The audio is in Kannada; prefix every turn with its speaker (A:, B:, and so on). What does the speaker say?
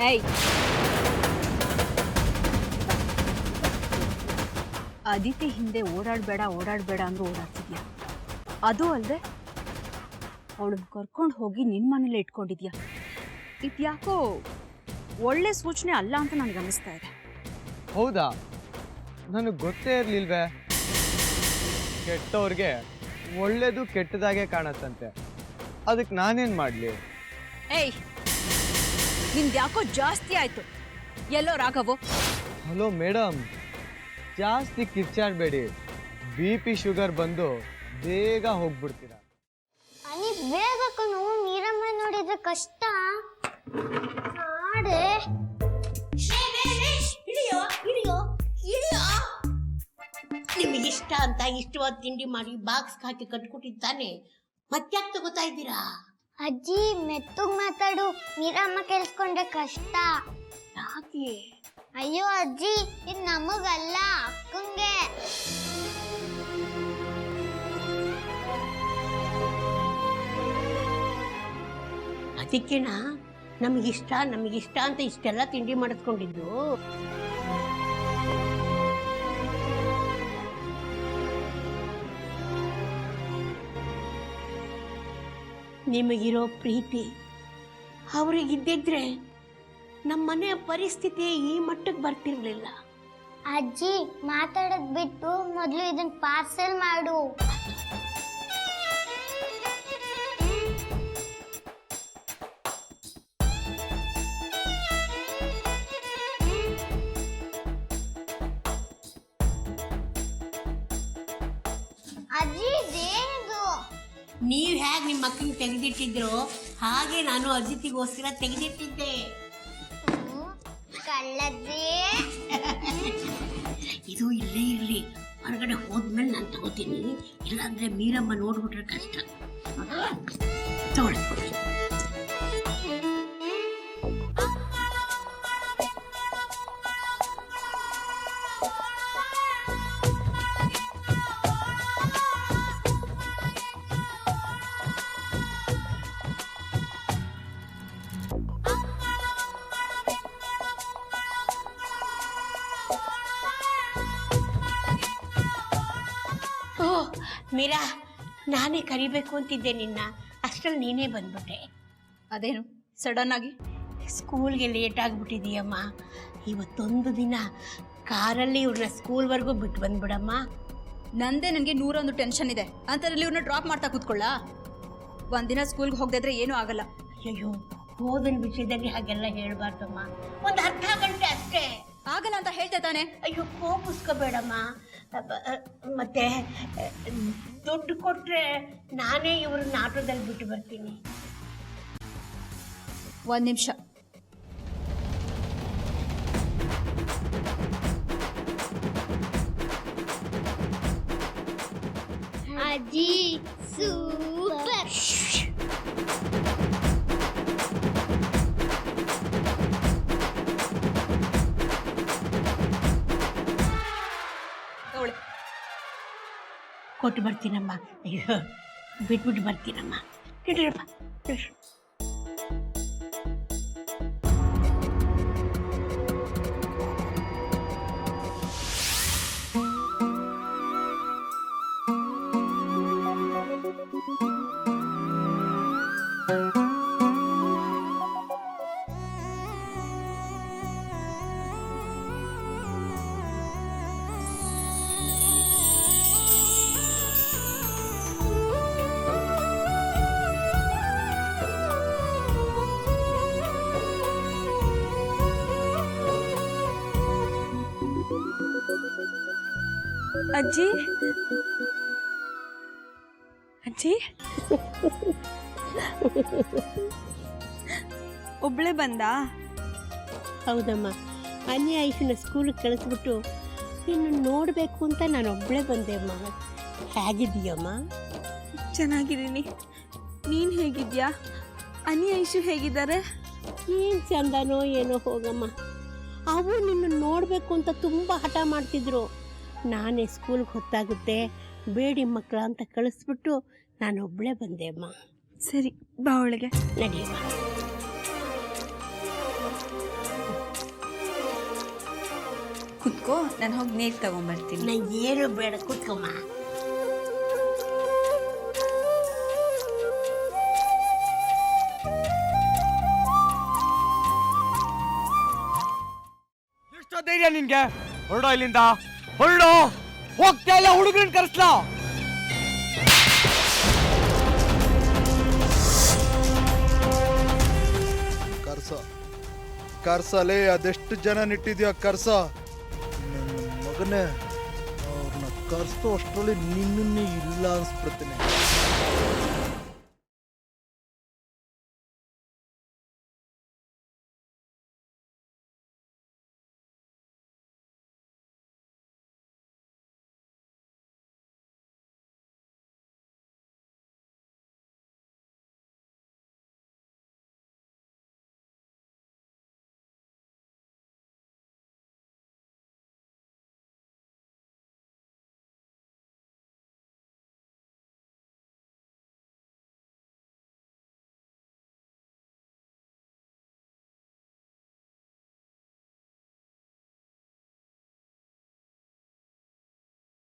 A: ಏಯ್, ಅದಿತಿ ಹಿಂದೆ ಓಡಾಡಬೇಡ ಅಂದ್ರೂ ಓಡಾಡ್ತಿದ್ಯಾ. ಅದು ಅಲ್ಲದೆ ಅವಳನ್ನ ಕರ್ಕೊಂಡು ಹೋಗಿ ನಿನ್ನ ಮನೇಲಿ ಇಟ್ಕೊಂಡಿದ್ಯಾ. ಇದ್ಯಾಕೋ ಒಳ್ಳೆ ಸೂಚನೆ ಅಲ್ಲ ಅಂತ ನನಗೆ ಅನಿಸ್ತಾ ಇದೆ.
B: ಹೌದಾ? ನನಗೆ ಗೊತ್ತೇ ಇರಲಿಲ್ವೇ. ಕೆಟ್ಟವ್ರಿಗೆ ಒಳ್ಳೇದು ಕೆಟ್ಟದಾಗೆ ಕಾಣತ್ತಂತೆ. ಅದಕ್ಕೆ ನಾನೇನು ಮಾಡಲಿ?
A: ಏಯ್, ನಿಮ್ದ್ಯಾಕೋ ಜಾಸ್ತಿ ಆಯ್ತು. ಎಲ್ಲೋ ರಾಘವು?
B: ಹಲೋ ಮೇಡಮ್, ಜಾಸ್ತಿ ಕಿರ್ಚಾಡಬೇಡಿ. BP ಶುಗರ್ ಬಂದು ಬೇಗ ಹೋಗ್ಬಿಡ್ತೀರಾ.
C: ಅನಿ ಬೇಗ ಕಣು, ನೀರಮ್ಮ ನೋಡಿದ್ರೆ ಕಷ್ಟ. ಆಡೆ
D: ನಿಮಗೆ ಇಷ್ಟ ಅಂತ ಇಷ್ಟವಾದ ತಿಂಡಿ ಮಾಡಿ ಬಾಕ್ಸ್ ಹಾಕಿ ಕಟ್ಕೊಟ್ಟಿದ್ದಾನೆ. ಮತ್ತ್ಯಾಕೆ ತಗೋತಾ ಇದ್ದೀರಾ?
C: ಅಜ್ಜಿ ಮೆತ್ತಗ್ ಮಾತಾಡು, ನೀರಮ್ಮ ಕೇಳಿಸ್ಕೊಂಡ್ರೆ ಕಷ್ಟ.
D: ಯಾಕೆ?
C: ಅಯ್ಯೋ ಅಜ್ಜಿ, ಇದು ನಮಗಲ್ಲ, ಅಕ್ಕಂಗೆ.
D: ಅದಕ್ಕೆನಾ ನಮಗಿಷ್ಟ ಅಂತ ಇಷ್ಟೆಲ್ಲ ತಿಂಡಿ ಮಾಡಿಸ್ಕೊಂಡಿದ್ದು? ನಿಮಗಿರೋ ಪ್ರೀತಿ ಅವರಿಗಿದ್ದಿದ್ರೆ ನಮ್ಮ ಮನೆಯ ಪರಿಸ್ಥಿತಿ ಈ ಮಟ್ಟಕ್ಕೆ ಬರ್ತಿರ್ಲಿಲ್ಲ.
C: ಅಜ್ಜಿ ಮಾತಾಡೋದ್ ಬಿಟ್ಟು ಮೊದಲು ಇದನ್ನ ಪಾರ್ಸೆಲ್ ಮಾಡು. ಅಜ್ಜಿ ಇದೇನಿದು?
D: ನೀವು ಹೇಗೆ ನಿಮ್ಮ ಮಕ್ಕಳಿಗೆ ತೆಗೆದಿಟ್ಟಿದ್ರು ಹಾಗೆ ನಾನು ಅಜಿತಿಗೋಸ್ಕರ ತೆಗೆದಿಟ್ಟಿದ್ದೆ.
C: ಕಳ್ಳಜ್ಜಿ,
D: ಇದು ಇಲ್ಲೇ ಇರಲಿ, ಹೊರಗಡೆ ಹೋದ್ಮೇಲೆ ನಾನು ತಗೋತೀನಿ. ಇಲ್ಲಾಂದ್ರೆ ಮೀರಮ್ಮ ನೋಡ್ಬಿಟ್ರೆ ಕಷ್ಟ. ತಗೊಳ್ಳಿ. ಮೀರಾ, ನಾನೇ ಕರಿಬೇಕು ಅಂತಿದ್ದೆ ನಿನ್ನ, ಅಷ್ಟರಲ್ಲಿ ನೀನೇ ಬಂದ್ಬಿಟ್ಟೆ.
A: ಅದೇನು ಸಡನ್ ಆಗಿ?
D: ಸ್ಕೂಲ್ಗೆ ಲೇಟ್ ಆಗಿಬಿಟ್ಟಿದೀಯಮ್ಮ. ಇವತ್ತೊಂದು ದಿನ ಕಾರಲ್ಲಿ ಇವ್ರನ್ನ ಸ್ಕೂಲ್ವರೆಗೂ ಬಿಟ್ಟು ಬಂದ್ಬಿಡಮ್ಮ.
A: ನಂದೇ ನನಗೆ 101 ಟೆನ್ಷನ್ ಇದೆ ಅಂತದ್ರಲ್ಲಿ ಇವ್ರನ್ನ ಡ್ರಾಪ್ ಮಾಡ್ತಾ ಕೂತ್ಕೊಳ್ಳ. ಒಂದಿನ ಸ್ಕೂಲ್ಗೆ ಹೋಗದಿದ್ರೆ ಏನೂ ಆಗಲ್ಲ.
D: ಅಯ್ಯೋ, ಓದಿನ ವಿಷಯದಲ್ಲಿ ಹಾಗೆಲ್ಲ ಹೇಳ್ಬಾರ್ದಮ್ಮ. ಒಂದು ಅರ್ಧ ಗಂಟೆ ಅಷ್ಟೇ.
A: ಆಗಲ್ಲ ಅಂತ ಹೇಳ್ತೆ ತಾನೆ?
D: ಅಯ್ಯೋ, ಕೋಪಿಸ್ಕೋಬೇಡಮ್ಮ. ಮತ್ತೆ ದುಡ್ಡು ಕೊಟ್ರೆ ನಾನೇ ಇವ್ರನ್ನ ಆಟೋದಲ್ಲಿ ಬಿಟ್ಟು ಬರ್ತೀನಿ.
A: ಒಂದು ನಿಮಿಷ.
C: ಅಜ್ಜಿ ಸೂಪರ್.
D: ಕೊಟ್ಟು ಬರ್ತೀನಮ್ಮ. ಅಯ್ಯೋ, ಬಿಟ್ಬಿಟ್ಟು ಬರ್ತೀನಮ್ಮ. ನಡೀರಪ್ಪ.
A: ಅಜ್ಜಿ, ಅಜ್ಜಿ ಒಬ್ಳೆ ಬಂದ?
D: ಹೌದಮ್ಮ, ಅನ್ಯ ಐಶನ ಸ್ಕೂಲಿಗೆ ಕಳಿಸ್ಬಿಟ್ಟು ಇನ್ನು ನೋಡಬೇಕು ಅಂತ ನಾನು ಒಬ್ಬಳೇ ಬಂದೆ ಅಮ್ಮ. ಹೇಗಿದ್ದೀಯಮ್ಮ?
A: ಚೆನ್ನಾಗಿದ್ದೀನಿ. ನೀನು ಹೇಗಿದ್ಯಾ? ಅನಿ ಐಶು ಹೇಗಿದ್ದಾರೆ?
D: ಏನು ಚಂದನೋ ಏನೋ ಹೋಗಮ್ಮ. ಅವು ನಿನ್ನ ನೋಡಬೇಕು ಅಂತ ತುಂಬ ಹಠ ಮಾಡ್ತಿದ್ರು. ನಾನೇ ಸ್ಕೂಲ್ಗೆ ಹೊತ್ತಾಗುತ್ತೆ ಬೇಡಿ ಮಕ್ಕಳ ಅಂತ ಕಳಿಸ್ಬಿಟ್ಟು ನಾನು ಒಬ್ಬಳೇ ಬಂದೆ ಅಮ್ಮ.
A: ಸರಿ, ಬಾ ಒಳಗೆ.
D: ನಡೆಯಮ್ಮ.
A: ಕುತ್ಕೋ, ನಾನು ಹೋಗಿ ನೀರು ತಗೊಂಬರ್ತೀನಿ.
D: ನಂಗೆ ಏನು ಬೇಡ, ಕೂತ್ಕೊಮ್ಮ.
B: ಎಷ್ಟೋ ಧೈರ್ಯ ನಿನ್ಗೆ? ಹೊರಡೋ ಇಲ್ಲಿಂದ, ಹೊರಡೋ. ಹೋಗ್ತಾ ಇಲ್ಲ, ಹುಡುಗರನ್ನ ಕರೆಸ್ಲಾ?
E: ಕರ್ಸಲೇ, ಅದೆಷ್ಟು ಜನ ನಿಟ್ಟಿದ್ಯೋ ಕರ್ಸ. ನನ್ನ ಮಗನೇ, ಅವ್ರನ್ನ ಕರ್ಸೋ ಅಷ್ಟರಲ್ಲಿ ನಿನ್ನನ್ನೇ ಇಲ್ಲ ಅನ್ಸ್ಬಿಡ್ತೀನಿ.